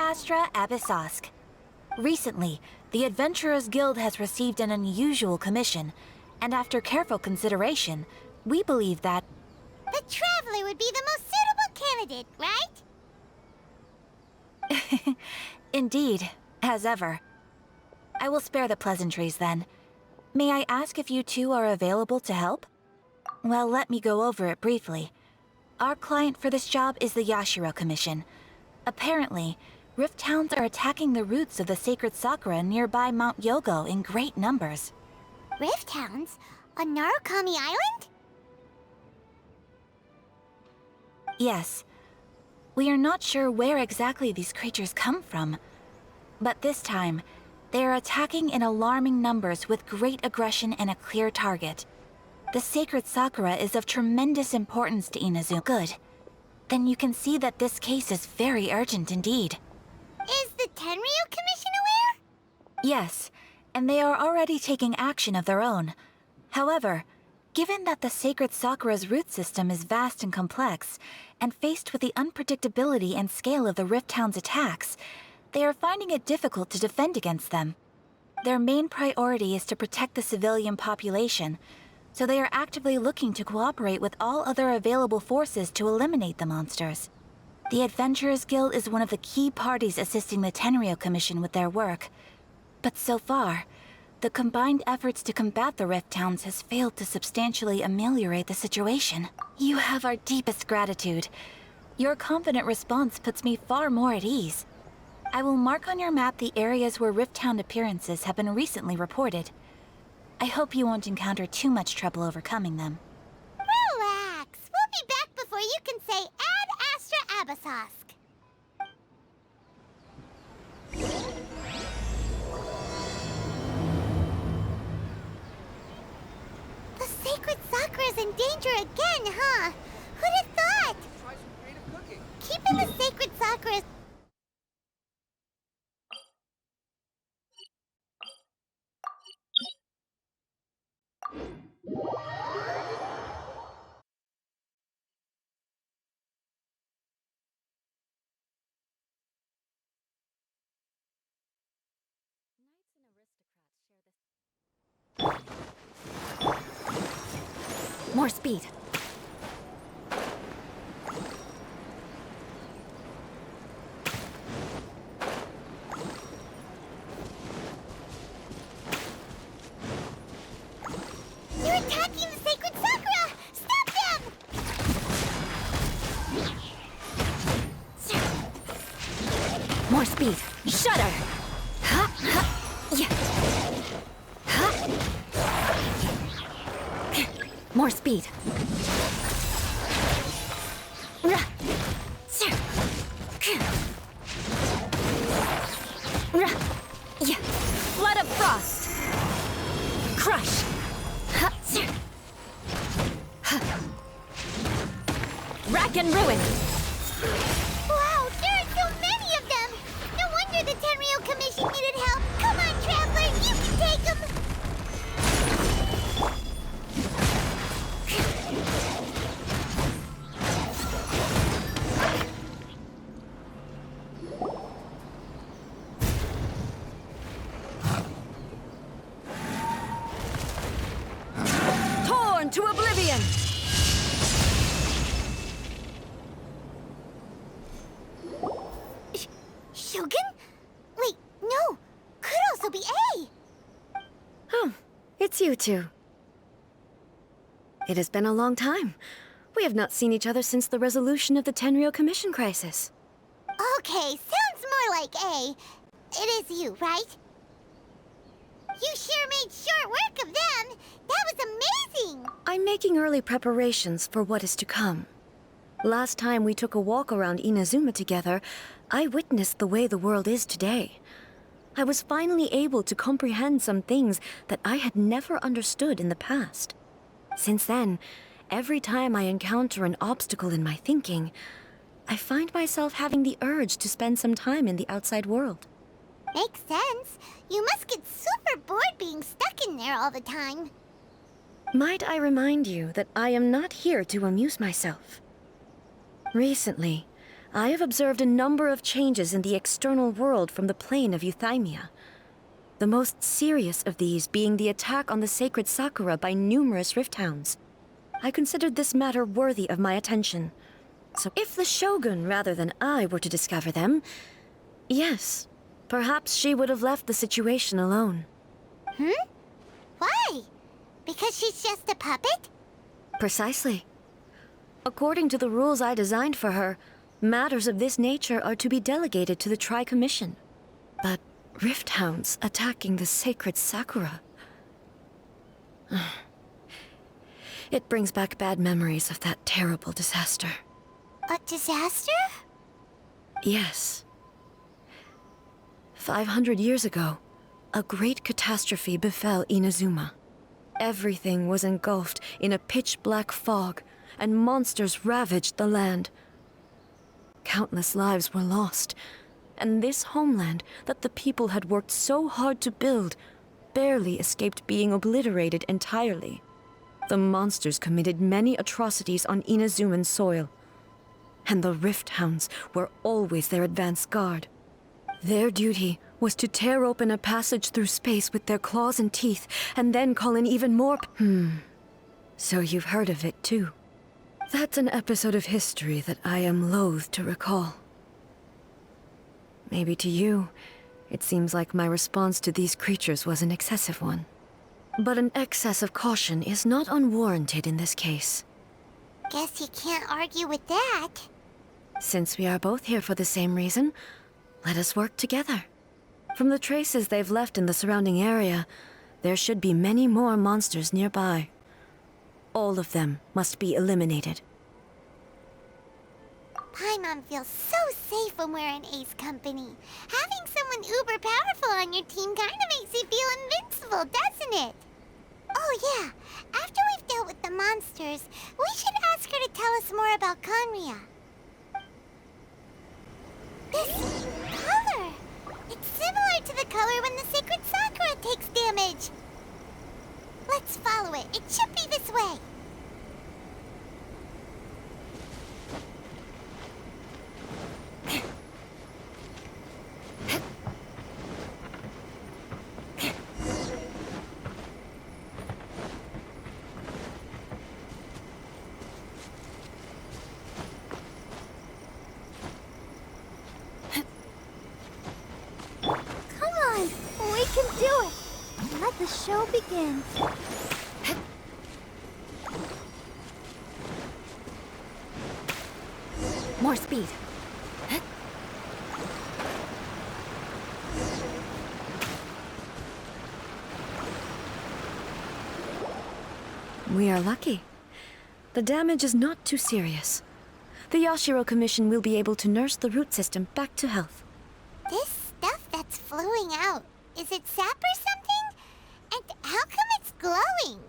Astra Abyssosk. Recently, the Adventurers Guild has received an unusual commission, and after careful consideration, we believe that... The Traveler would be the most suitable candidate, right? Indeed, as ever. I will spare the pleasantries then. May I ask if you two are available to help? Well, let me go over it briefly. Our client for this job is the Yashiro Commission. Apparently, Rift Hounds are attacking the roots of the sacred sakura nearby Mount Yogo in great numbers. Rift Hounds? On Narukami Island? Yes. We are not sure where exactly these creatures come from. But this time, they are attacking in alarming numbers with great aggression and a clear target. The sacred sakura is of tremendous importance to Inazuma. Good. Then you can see that this case is very urgent indeed. Is the Tenryo Commission aware? Yes, and they are already taking action of their own. However, given that the sacred sakura's root system is vast and complex, and faced with the unpredictability and scale of the Rift Hound's attacks, they are finding it difficult to defend against them. Their main priority is to protect the civilian population, so they are actively looking to cooperate with all other available forces to eliminate the monsters. The Adventurers Guild is one of the key parties assisting the Tenryo Commission with their work. But so far, the combined efforts to combat the Rift Hounds has failed to substantially ameliorate the situation. You have our deepest gratitude. Your confident response puts me far more at ease. I will mark on your map the areas where Rift Hound appearances have been recently reported. I hope you won't encounter too much trouble overcoming them. Relax. We'll be back before you can say Ad Astra Abyssosk. The sacred sakura's in danger again, huh? Who'd have thought? Try some creative cooking. Keeping the sacred sakura... More speed. You're attacking the sacred sakura! Stop them! More speed. Shudder! Ha! Ha! Yeah. Ha! More speed. Ra! Ra! Yeah. Flood of frost. Crush. Ha! Ha! Rack and ruin. Wow, there are so many of them! No wonder the Tenryo Commission needed help! Come on, Traveler, you can take them! Torn to oblivion! Shogun? Wait, no! Could also be A! Oh, it's you two. It has been a long time. We have not seen each other since the resolution of the Tenryo Commission crisis. Okay, sounds more like A. It is you, right? You sure made short work of them! That was amazing! I'm making early preparations for what is to come. Last time we took a walk around Inazuma together, I witnessed the way the world is today. I was finally able to comprehend some things that I had never understood in the past. Since then, every time I encounter an obstacle in my thinking, I find myself having the urge to spend some time in the outside world. Makes sense. You must get super bored being stuck in there all the time. Might I remind you that I am not here to amuse myself. Recently, I have observed a number of changes in the external world from the plane of Euthymia. The most serious of these being the attack on the sacred Sakura by numerous rifthounds. I considered this matter worthy of my attention. So if the Shogun rather than I were to discover them, yes, perhaps she would have left the situation alone. Why? Because she's just a puppet? Precisely. According to the rules I designed for her, matters of this nature are to be delegated to the Tri-Commission. But rifthounds attacking the sacred Sakura... It brings back bad memories of that terrible disaster. A disaster? Yes. 500 years ago, a great catastrophe befell Inazuma. Everything was engulfed in a pitch-black fog, and monsters ravaged the land. Countless lives were lost, and this homeland that the people had worked so hard to build barely escaped being obliterated entirely. The monsters committed many atrocities on Inazuman soil, and the Rifthounds were always their advance guard. Their duty was to tear open a passage through space with their claws and teeth, and then call in even more So you've heard of it too. That's an episode of history that I am loath to recall. Maybe to you, it seems like my response to these creatures was an excessive one. But an excess of caution is not unwarranted in this case. Guess you can't argue with that. Since we are both here for the same reason, let us work together. From the traces they've left in the surrounding area, there should be many more monsters nearby. All of them must be eliminated. Paimon feels so safe when we're in Ace company. Having someone uber powerful on your team kinda makes you feel invincible, doesn't it? Oh yeah, after we've dealt with the monsters, we should ask her to tell us more about Conria. This color! It's similar to the color when the sacred Sakura takes damage. Let's follow it. It should be this way. The show begins. More speed. We are lucky. The damage is not too serious. The Yashiro Commission will be able to nurse the root system back to health. This stuff that's flowing out, is it sap or something? And how come it's glowing?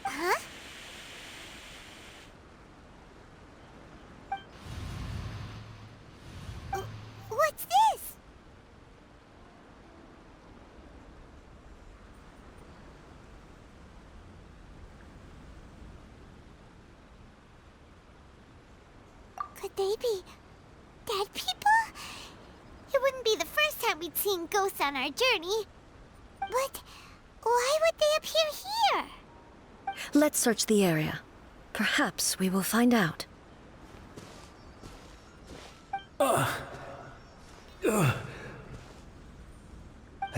Huh? What's this? Could they be dead people? It wouldn't be the first time we'd seen ghosts on our journey. But why would they appear here? Let's search the area. Perhaps we will find out. I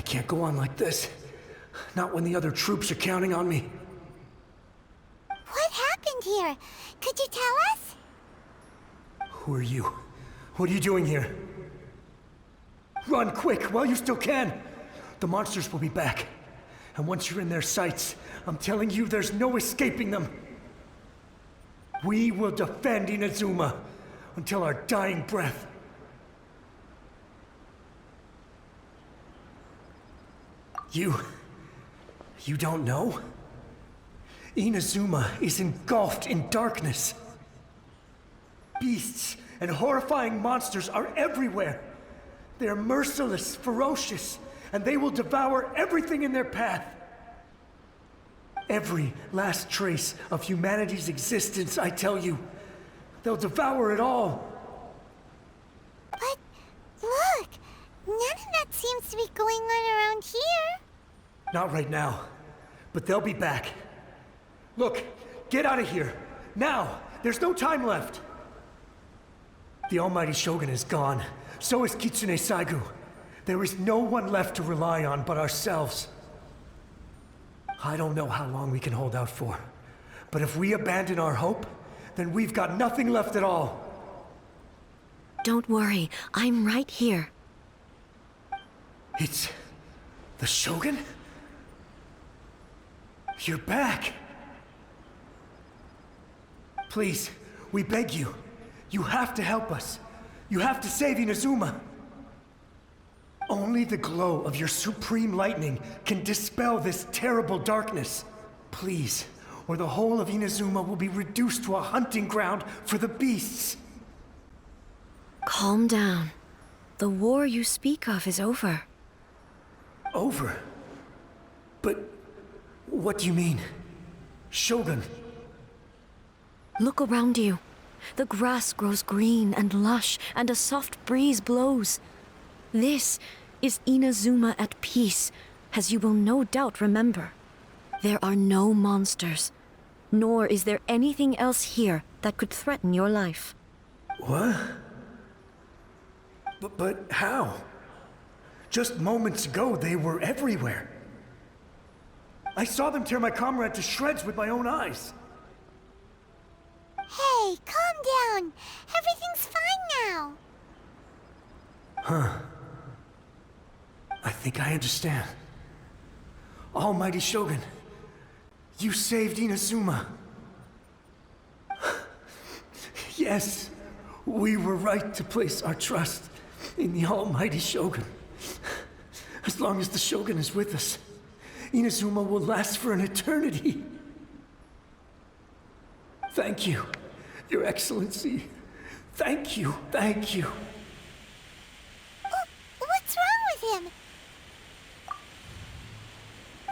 can't go on like this. Not when the other troops are counting on me. What happened here? Could you tell us? Who are you? What are you doing here? Run quick while you still can! The monsters will be back. And once you're in their sights, I'm telling you there's no escaping them. We will defend Inazuma until our dying breath. You don't know? Inazuma is engulfed in darkness. Beasts and horrifying monsters are everywhere. They are merciless, ferocious, and they will devour everything in their path. Every last trace of humanity's existence, I tell you, They'll devour it all. But look, none of that seems to be going on around here. Not right now, but they'll be back. Look, get out of here. Now! There's no time left! The almighty Shogun is gone. So is Kitsune Saigu. There is no one left to rely on but ourselves. I don't know how long we can hold out for. But if we abandon our hope, then we've got nothing left at all. Don't worry, I'm right here. It's... the Shogun? You're back! Please, we beg you. You have to help us. You have to save Inazuma. Only the glow of your supreme lightning can dispel this terrible darkness. Please, or the whole of Inazuma will be reduced to a hunting ground for the beasts. Calm down. The war you speak of is over. Over? But what do you mean? Shogun? Look around you. The grass grows green and lush, and a soft breeze blows. This is Inazuma at peace, as you will no doubt remember. There are no monsters, nor is there anything else here that could threaten your life. What? But how? Just moments ago, they were everywhere. I saw them tear my comrade to shreds with my own eyes. Hey, calm down. Everything's fine now. Huh. I think I understand. Almighty Shogun, you saved Inazuma. Yes, we were right to place our trust in the Almighty Shogun. As long as the Shogun is with us, Inazuma will last for an eternity. Thank you, Your Excellency. Thank you, thank you. What's wrong with him?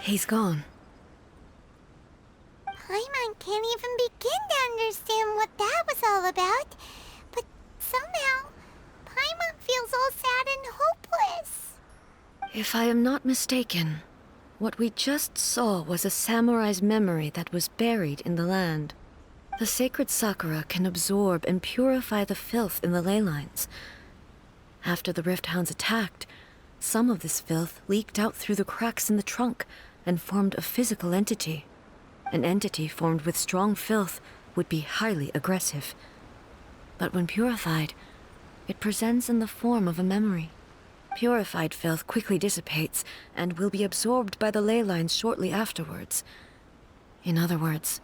He's gone. Paimon can't even begin to understand what that was all about. But somehow, Paimon feels all sad and hopeless. If I am not mistaken, what we just saw was a samurai's memory that was buried in the land. The sacred sakura can absorb and purify the filth in the ley lines. After the Rift Hounds attacked, some of this filth leaked out through the cracks in the trunk and formed a physical entity. An entity formed with strong filth would be highly aggressive. But when purified, it presents in the form of a memory. Purified filth quickly dissipates and will be absorbed by the ley lines shortly afterwards. In other words,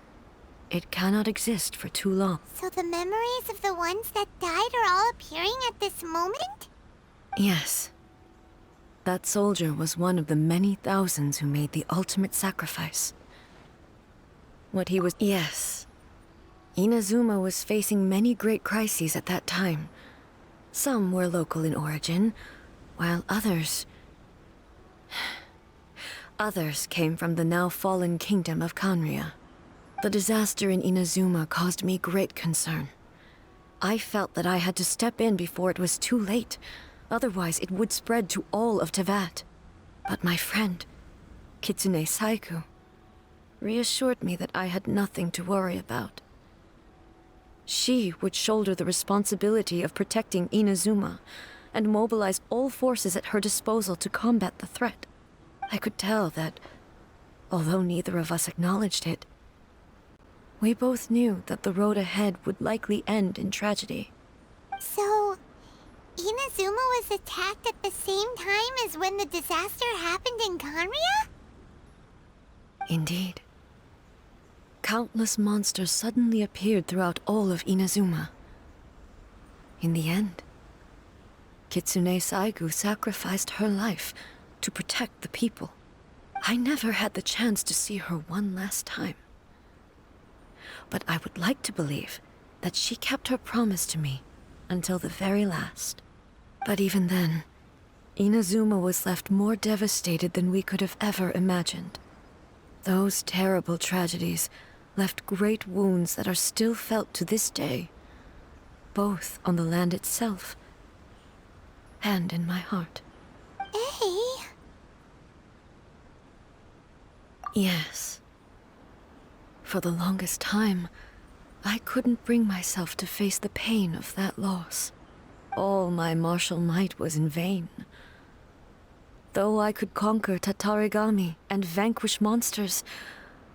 it cannot exist for too long. So the memories of the ones that died are all appearing at this moment? Yes. That soldier was one of the many thousands who made the ultimate sacrifice. What he was... Yes. Inazuma was facing many great crises at that time. Some were local in origin, while others... Others came from the now fallen kingdom of Kanria. The disaster in Inazuma caused me great concern. I felt that I had to step in before it was too late, otherwise it would spread to all of Teyvat. But my friend, Kitsune Saigu, reassured me that I had nothing to worry about. She would shoulder the responsibility of protecting Inazuma and mobilize all forces at her disposal to combat the threat. I could tell that, although neither of us acknowledged it, we both knew that the road ahead would likely end in tragedy. So, Inazuma was attacked at the same time as when the disaster happened in Kanria? Indeed. Countless monsters suddenly appeared throughout all of Inazuma. In the end, Kitsune Saigu sacrificed her life to protect the people. I never had the chance to see her one last time. But I would like to believe that she kept her promise to me until the very last. But even then, Inazuma was left more devastated than we could have ever imagined. Those terrible tragedies left great wounds that are still felt to this day. both on the land itself and in my heart. Hey. Yes. For the longest time, I couldn't bring myself to face the pain of that loss. All my martial might was in vain. Though I could conquer Tatarigami and vanquish monsters,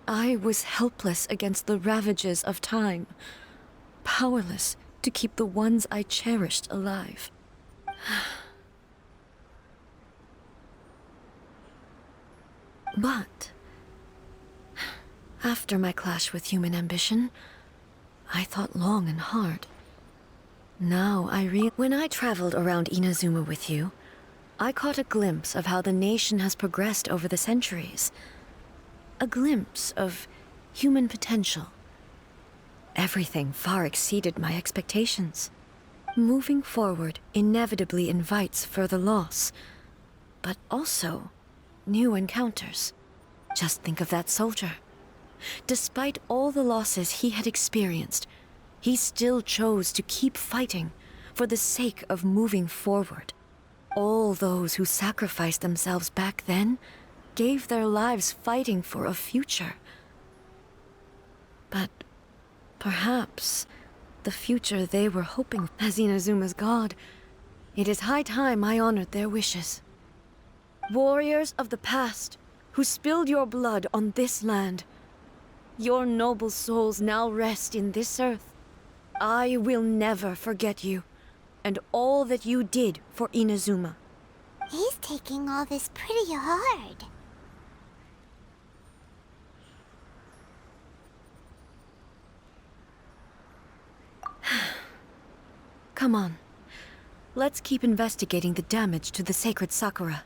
I was helpless against the ravages of time, powerless to keep the ones I cherished alive. But after my clash with human ambition, I thought long and hard. Now when I traveled around Inazuma with you, I caught a glimpse of how the nation has progressed over the centuries. A glimpse of human potential. Everything far exceeded my expectations. Moving forward inevitably invites further loss, but also new encounters. Just think of that soldier. Despite all the losses he had experienced, he still chose to keep fighting for the sake of moving forward. All those who sacrificed themselves back then gave their lives fighting for a future. But perhaps the future they were hoping as Inazuma's god, it is high time I honored their wishes. Warriors of the past who spilled your blood on this land, your noble souls now rest in this earth. I will never forget you, and all that you did for Inazuma. He's taking all this pretty hard. Come on. Let's keep investigating the damage to the sacred Sakura.